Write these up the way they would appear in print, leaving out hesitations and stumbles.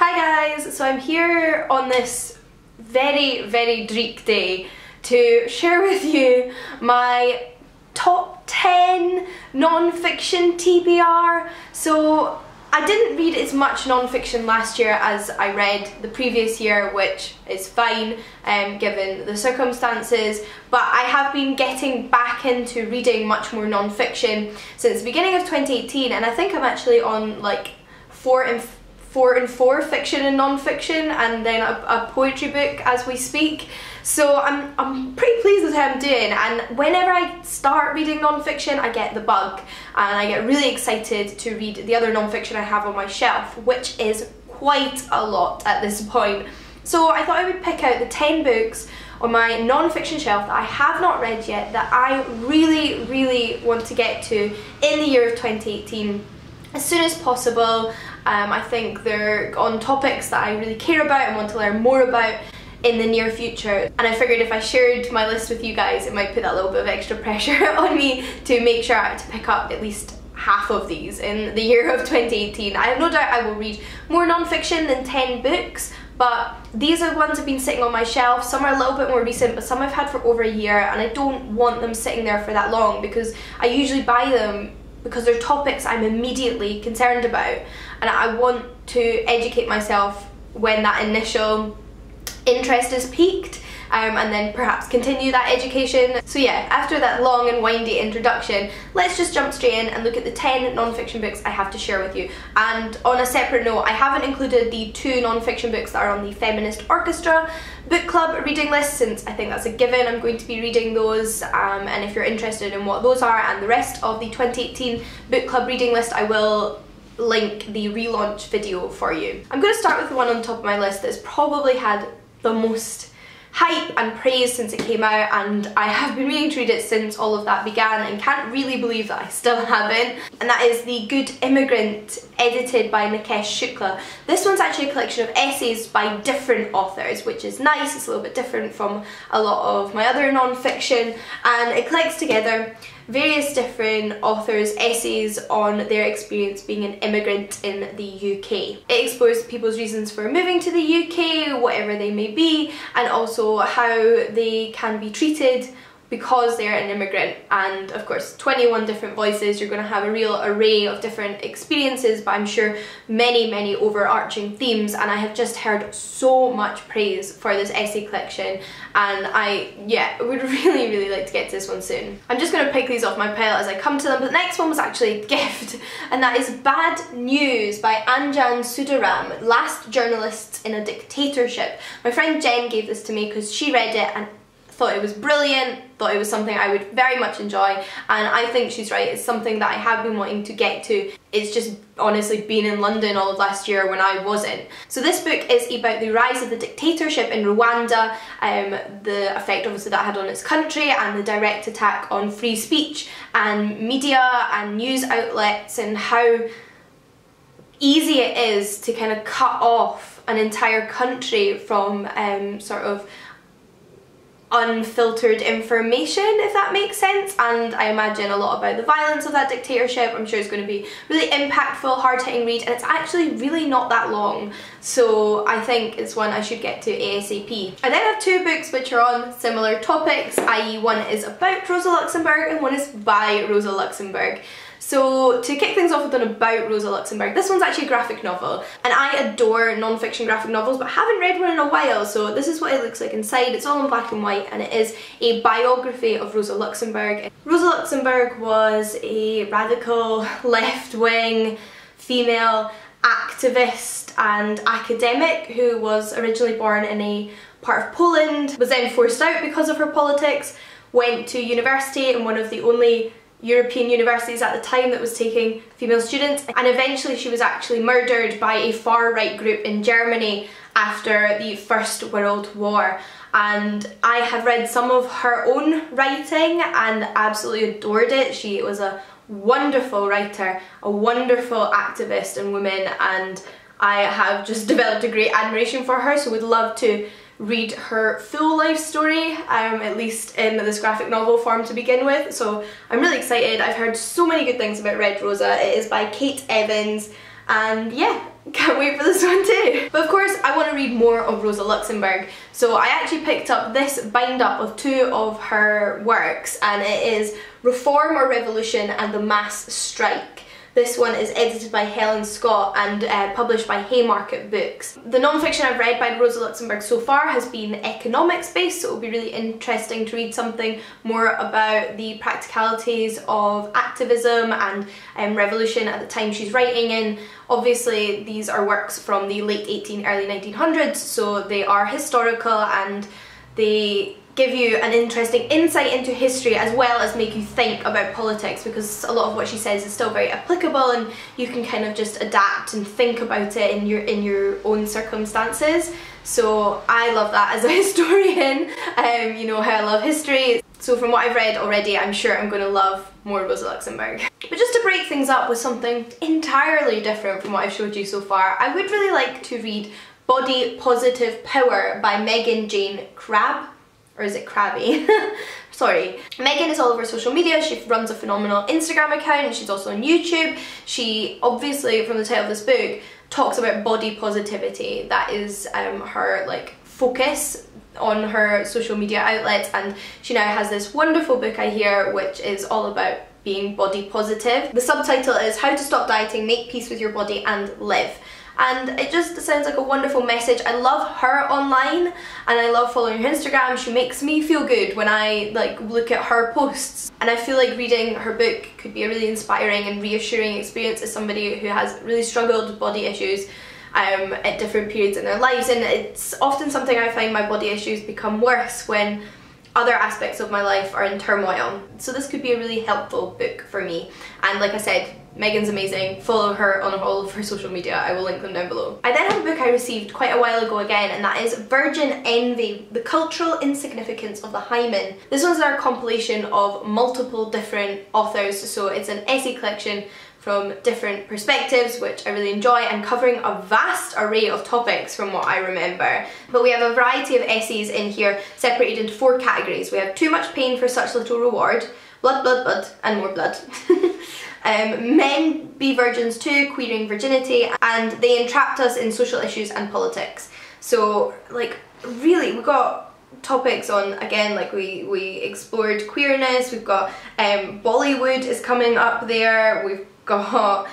Hi guys, so I'm here on this very dreek day to share with you my top 10 non-fiction TBR. So I didn't read as much non-fiction last year as I read the previous year, which is fine given the circumstances, but I have been getting back into reading much more non-fiction since the beginning of 2018, and I think I'm actually on like 4 and 4 fiction and non-fiction, and then a poetry book as we speak. So I'm pretty pleased with how I'm doing, and whenever I start reading non-fiction I get the bug and I get really excited to read the other non-fiction I have on my shelf, which is quite a lot at this point. So I thought I would pick out the 10 books on my non-fiction shelf that I have not read yet that I really want to get to in the year of 2018 as soon as possible. I think they're on topics that I really care about and want to learn more about in the near future, and I figured if I shared my list with you guys it might put that little bit of extra pressure on me to make sure I had to pick up at least half of these in the year of 2018. I have no doubt I will read more non-fiction than 10 books, but these are the ones that have been sitting on my shelf. Some are a little bit more recent, but some I've had for over a year, and I don't want them sitting there for that long because I usually buy them because they're topics I'm immediately concerned about, and I want to educate myself when that initial interest is piqued, and then perhaps continue that education. So yeah, after that long and windy introduction, let's just jump straight in and look at the 10 non-fiction books I have to share with you. And on a separate note, I haven't included the 2 non-fiction books that are on the Feminist Orchestra book club reading list, since I think that's a given. I'm going to be reading those, and if you're interested in what those are and the rest of the 2018 book club reading list, I will link the relaunch video for you. I'm going to start with the one on top of my list that's probably had the most hype and praise since it came out, and I have been meaning to read it since all of that began and can't really believe that I still haven't, and that is The Good Immigrant, edited by Nikesh Shukla. This one's actually a collection of essays by different authors, which is nice. It's a little bit different from a lot of my other non-fiction, and it collects together various different authors' essays on their experience being an immigrant in the UK. It explores people's reasons for moving to the UK, whatever they may be, and also how they can be treated because they're an immigrant. And of course 21 different voices, you're going to have a real array of different experiences, but I'm sure many overarching themes, and I have just heard so much praise for this essay collection, and I would really like to get to this one soon. I'm just going to pick these off my pile as I come to them, but the next one was actually a gift, and that is Bad News by Anjan Sudaram, Last Journalists in a Dictatorship. My friend Jen gave this to me because she read it and thought it was brilliant, thought it was something I would very much enjoy, and I think she's right. It's something that I have been wanting to get to. It's just honestly been in London all of last year when I wasn't. So this book is about the rise of the dictatorship in Rwanda, the effect obviously that had on its country, and the direct attack on free speech and media and news outlets, and how easy it is to kind of cut off an entire country from sort of unfiltered information, if that makes sense. And I imagine a lot about the violence of that dictatorship. I'm sure it's going to be really impactful, hard-hitting read, and it's actually really not that long, so I think it's one I should get to ASAP. I then have 2 books which are on similar topics, i.e. one is about Rosa Luxemburg and one is by Rosa Luxemburg. So to kick things off with an about Rosa Luxemburg, this one's actually a graphic novel, and I adore non-fiction graphic novels but haven't read one in a while, so this is what it looks like inside. It's all in black and white, and it is a biography of Rosa Luxemburg. Rosa Luxemburg was a radical left-wing female activist and academic who was originally born in a part of Poland, was then forced out because of her politics, went to university in one of the only European universities at the time that was taking female students, and eventually she was actually murdered by a far-right group in Germany after the First World War. And I have read some of her own writing and absolutely adored it. She was a wonderful writer, a wonderful activist and woman, and I have just developed a great admiration for her, so would love to read her full life story, at least in this graphic novel form to begin with. So I'm really excited. I've heard so many good things about Red Rosa. It is by Kate Evans, and yeah, can't wait for this one too. But read more of Rosa Luxemburg. So I actually picked up this bind up of 2 of her works, and it is Reform or Revolution and the Mass Strike. This one is edited by Helen Scott and published by Haymarket Books. The non-fiction I've read by Rosa Luxemburg so far has been economics based, so it will be really interesting to read something more about the practicalities of activism and revolution at the time she's writing in. Obviously these are works from the late early 1900s, so they are historical and they give you an interesting insight into history as well as make you think about politics, because a lot of what she says is still very applicable and you can kind of just adapt and think about it in your own circumstances. So I love that as a historian, you know how I love history. So from what I've read already, I'm sure I'm going to love more Rosa Luxemburg. But just to break things up with something entirely different from what I've showed you so far, I would really like to read Body Positive Power by Megan Jane Crabbe. Or is it Krabby? Sorry. Megan is all over social media. She runs a phenomenal Instagram account. She's also on YouTube. She obviously, from the title of this book, talks about body positivity. That is her like focus on her social media outlets, and she now has this wonderful book I hear which is all about being body positive. The subtitle is How to Stop Dieting, Make Peace with Your Body and Live. And it just sounds like a wonderful message. I love her online and I love following her Instagram. She makes me feel good when I like look at her posts, and I feel like reading her book could be a really inspiring and reassuring experience as somebody who has really struggled with body issues at different periods in their lives. And it's often something I find my body issues become worse when other aspects of my life are in turmoil. So this could be a really helpful book for me. And like I said, Megan's amazing. Follow her on all of her social media. I will link them down below. I then have a book I received quite a while ago again, and that is Virgin Envy, The Cultural Insignificance of the Hymen. This one's our compilation of multiple different authors, so it's an essay collection from different perspectives, which I really enjoy, and covering a vast array of topics from what I remember. But we have a variety of essays in here separated into 4 categories. We have Too Much Pain for Such Little Reward, Blood, Blood, Blood, and More Blood. Men Be Virgins Too, Queering Virginity, and They Entrapped Us in Social Issues and Politics. So like really we got topics on, again, like we explored queerness, we've got Bollywood is coming up there, we've got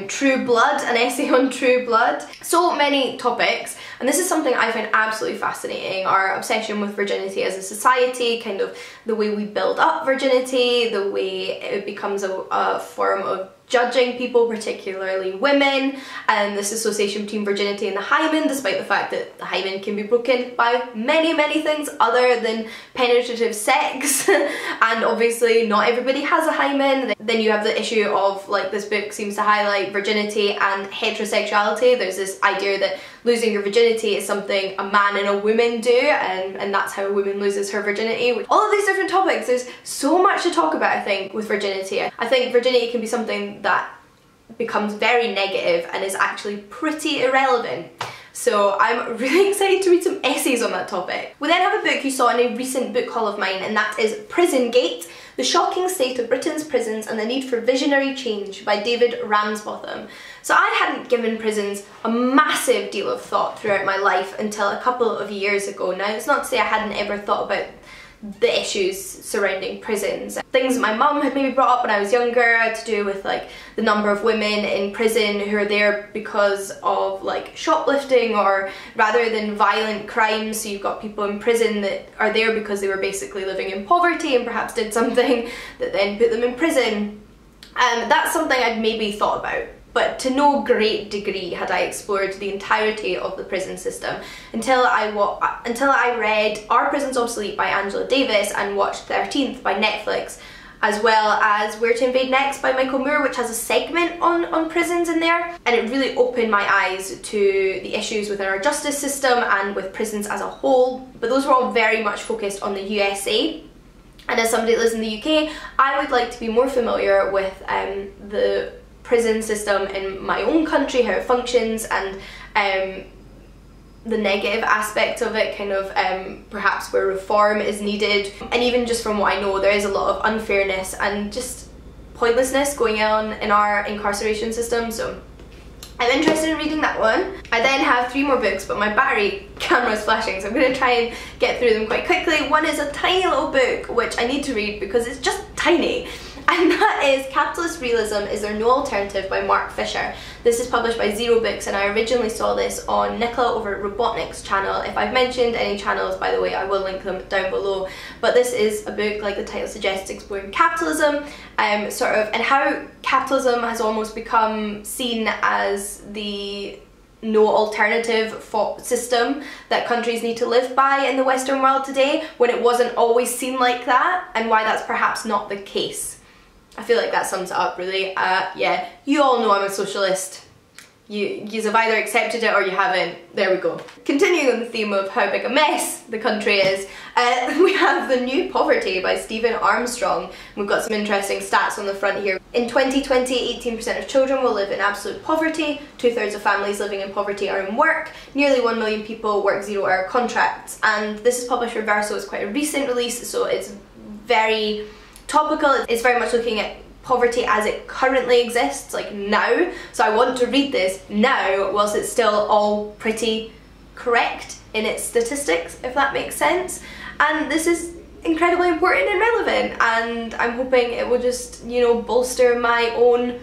True Blood, an essay on True Blood. So many topics, and this is something I find absolutely fascinating, our obsession with virginity as a society, kind of the way we build up virginity, the way it becomes a form of judging people, particularly women, and this association between virginity and the hymen, despite the fact that the hymen can be broken by many, many things other than penetrative sex. And obviously not everybody has a hymen. Then you have the issue of, like, this book seems to highlight virginity and heterosexuality. There's this idea that losing your virginity is something a man and a woman do, and that's how a woman loses her virginity. All of these different topics, there's so much to talk about, I think, with virginity. I think virginity can be something that becomes very negative and is actually pretty irrelevant. So I'm really excited to read some essays on that topic. We then have a book you saw in a recent book haul of mine, and that is Prison Gate, The Shocking State of Britain's Prisons and the Need for Visionary Change by David Ramsbotham. So I hadn't given prisons a massive deal of thought throughout my life until a couple of years ago. Now, it's not to say I hadn't ever thought about the issues surrounding prisons. Things that my mum had maybe brought up when I was younger to do with like the number of women in prison who are there because of like shoplifting or rather than violent crimes. So you've got people in prison that are there because they were basically living in poverty and perhaps did something that then put them in prison. That's something I'd maybe thought about, but to no great degree had I explored the entirety of the prison system until I read Are Prisons Obsolete by Angela Davis and watched 13th by Netflix, as well as Where to Invade Next by Michael Moore, which has a segment on prisons in there, and it really opened my eyes to the issues within our justice system and with prisons as a whole. But those were all very much focused on the USA. And as somebody that lives in the UK, I would like to be more familiar with the prison system in my own country, how it functions, and the negative aspects of it, kind of perhaps where reform is needed. And even just from what I know, there is a lot of unfairness and just pointlessness going on in our incarceration system. So I'm interested in reading that one. I then have 3 more books, but my battery camera is flashing, so I'm going to try and get through them quite quickly. One is a tiny little book, which I need to read because it's just tiny. And that is Capitalist Realism Is There No Alternative by Mark Fisher. This is published by Zero Books, and I originally saw this on Nicola over at Robotnik's channel. If I've mentioned any channels, by the way, I will link them down below. But this is a book, like the title suggests, exploring capitalism, and how capitalism has almost become seen as the no alternative system that countries need to live by in the Western world today, when it wasn't always seen like that, and why that's perhaps not the case. I feel like that sums it up really. Yeah, you all know I'm a socialist. You have either accepted it or you haven't. There we go. Continuing on the theme of how big a mess the country is, we have The New Poverty by Stephen Armstrong. We've got some interesting stats on the front here. In 2020, 18% of children will live in absolute poverty. 2/3 of families living in poverty are in work. Nearly 1 million people work 0-hour contracts. And this is published with Verso. It's quite a recent release, so it's very topical. It's very much looking at poverty as it currently exists, like now. So I want to read this now whilst it's still all pretty correct in its statistics, if that makes sense. And this is incredibly important and relevant, and I'm hoping it will just, you know, bolster my own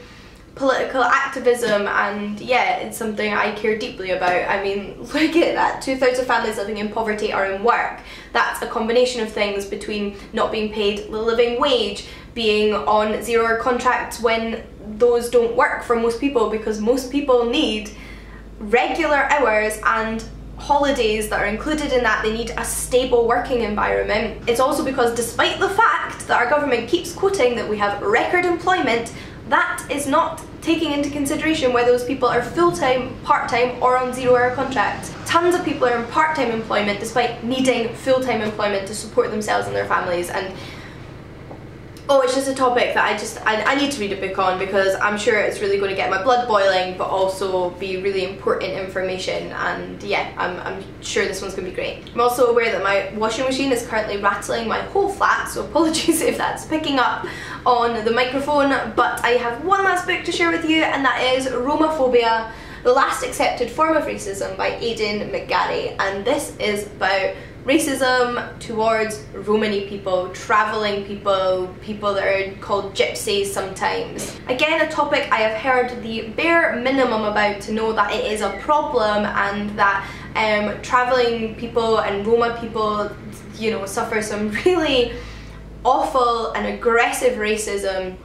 political activism, and yeah, it's something I care deeply about. I mean, look at that, 2/3 of families living in poverty are in work. That's a combination of things between not being paid the living wage, being on 0-hour contracts when those don't work for most people, because most people need regular hours and holidays that are included in that. They need a stable working environment. It's also because despite the fact that our government keeps quoting that we have record employment, that is not taking into consideration whether those people are full-time, part-time or on 0-hour contracts. Tons of people are in part-time employment despite needing full-time employment to support themselves and their families, and oh, it's just a topic that I need to read a book on, because I'm sure it's really going to get my blood boiling but also be really important information, and yeah, I'm sure this one's going to be great. I'm also aware that my washing machine is currently rattling my whole flat, so apologies if that's picking up on the microphone, but I have one last book to share with you, and that is Romaphobia, The Last Accepted Form of Racism by Aidan McGarry, and this is about racism towards Romani people, travelling people, people that are called gypsies sometimes. Again, a topic I have heard the bare minimum about to know that it is a problem, and that travelling people and Roma people, you know, suffer some really awful and aggressive racism,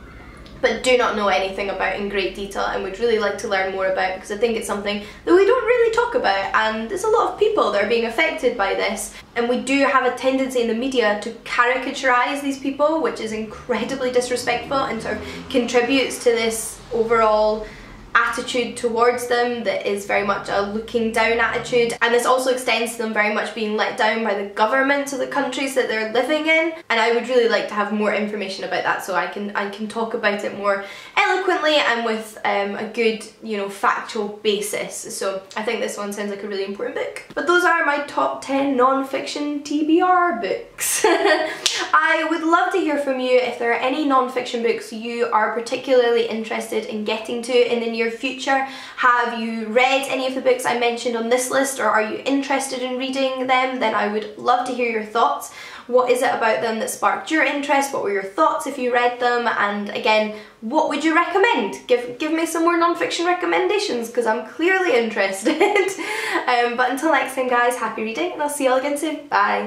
but do not know anything about in great detail, and would really like to learn more about, because I think it's something that we don't really talk about, and there's a lot of people that are being affected by this, and we do have a tendency in the media to caricaturize these people, which is incredibly disrespectful and sort of contributes to this overall attitude towards them that is very much a looking down attitude, and this also extends to them very much being let down by the governments of the countries that they're living in. And I would really like to have more information about that, so I can talk about it more eloquently and with a good, you know, factual basis. So I think this one sounds like a really important book. But those are my top 10 non-fiction TBR books. I would love to hear from you if there are any non-fiction books you are particularly interested in getting to in the near future. Have you read any of the books I mentioned on this list, or are you interested in reading them? Then I would love to hear your thoughts. What is it about them that sparked your interest? What were your thoughts if you read them? And again, what would you recommend? Give me some more non-fiction recommendations, because I'm clearly interested. But until next time guys, happy reading, and I'll see you all again soon. Bye!